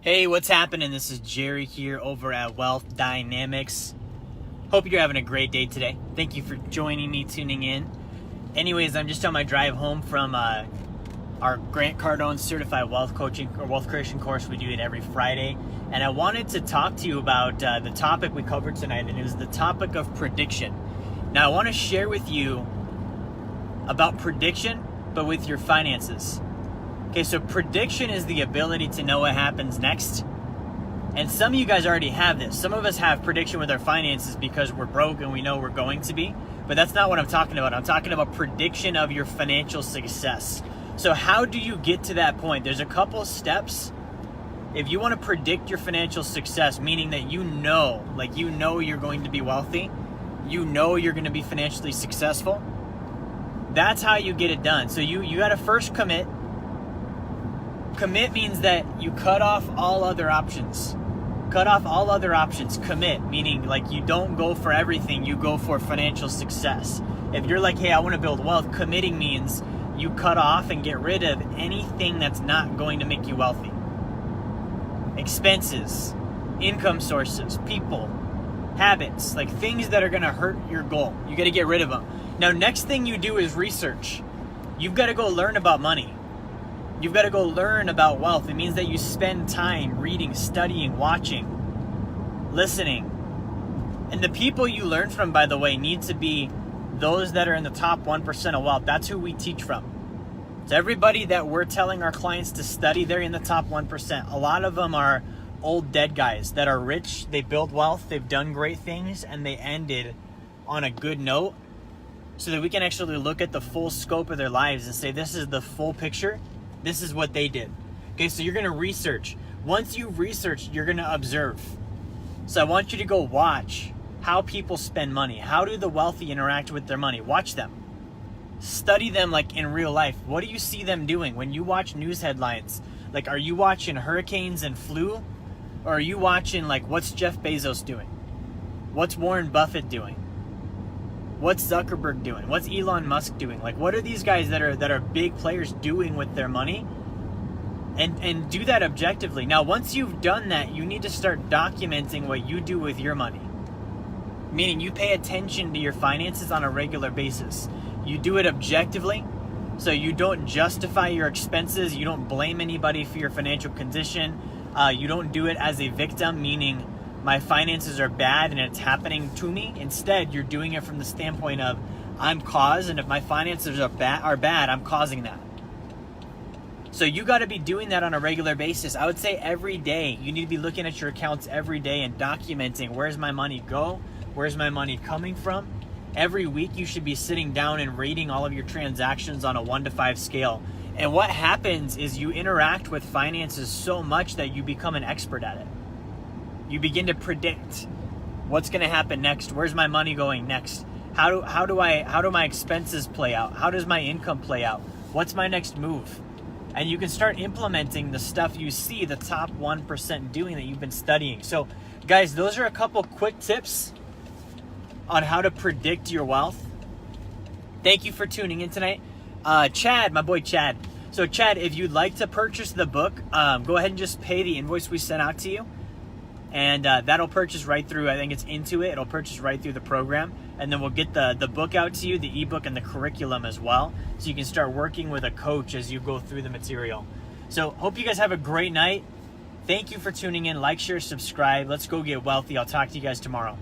Hey, what's happening? This is Jerry here over at Wealth Dynamics. Hope you're having a great day today. Thank you for joining me, tuning in. Anyways, I'm just on my drive home from our Grant Cardone Certified Wealth Coaching or Wealth Creation course. We do it every Friday. And I wanted to talk to you about the topic we covered tonight, and it was the topic of prediction. Now, I want to share with you about prediction, but with your finances. Okay, so prediction is the ability to know what happens next. And some of you guys already have this. Some of us have prediction with our finances because we're broke and we know we're going to be. But that's not what I'm talking about. I'm talking about prediction of your financial success. So how do you get to that point? There's a couple steps. If you want to predict your financial success, meaning that you know you're going to be wealthy, you know you're going to be financially successful, that's how you get it done. So you got to first commit. Commit means that you cut off all other options. Cut off all other options. Commit, meaning like you don't go for everything, you go for financial success. If you're like, hey, I want to build wealth, committing means you cut off and get rid of anything that's not going to make you wealthy. Expenses, income sources, people, habits, like things that are going to hurt your goal. You got to get rid of them. Now, next thing you do is research. You've got to go learn about money. You've got to go learn about wealth. It means that you spend time reading, studying, watching, listening. And the people you learn from, by the way, need to be those that are in the top 1% of wealth. That's who we teach from. So everybody that we're telling our clients to study, they're in the top 1%. A lot of them are old dead guys that are rich. They built wealth. They've done great things, and they ended on a good note so that we can actually look at the full scope of their lives and say, this is the full picture. This is what they did. Okay, so you're going to research. Once you've researched, you're going to observe. So I want you to go watch how people spend money. How do the wealthy interact with their money? Watch them. Study them like in real life. What do you see them doing when you watch news headlines? Like, are you watching hurricanes and flu? Or are you watching like, what's Jeff Bezos doing? What's Warren Buffett doing? What's Zuckerberg doing? What's Elon Musk doing? Like, what are these guys that are big players doing with their money? And do that objectively. Now, once you've done that, you need to start documenting what you do with your money. Meaning you pay attention to your finances on a regular basis. You do it objectively, so you don't justify your expenses. You don't blame anybody for your financial condition. You don't do it as a victim, meaning my finances are bad and it's happening to me. Instead, you're doing it from the standpoint of I'm cause, and if my finances are bad, I'm causing that. So you got to be doing that on a regular basis. I would say every day. You need to be looking at your accounts every day and documenting, where's my money go? Where's my money coming from? Every week you should be sitting down and rating all of your transactions on a 1 to 5 scale. And what happens is you interact with finances so much that you become an expert at it. You begin to predict what's going to happen next. Where's my money going next? How do my expenses play out? How does my income play out? What's my next move? And you can start implementing the stuff you see the top 1% doing that you've been studying. So, guys, those are a couple quick tips on how to predict your wealth. Thank you for tuning in tonight. Chad, my boy Chad. So, Chad, if you'd like to purchase the book, go ahead and just pay the invoice we sent out to you. And that'll purchase right through, I think it's Intuit. It'll purchase right through the program. And then we'll get the book out to you, the ebook and the curriculum as well. So you can start working with a coach as you go through the material. So hope you guys have a great night. Thank you for tuning in. Like, share, subscribe. Let's go get wealthy. I'll talk to you guys tomorrow.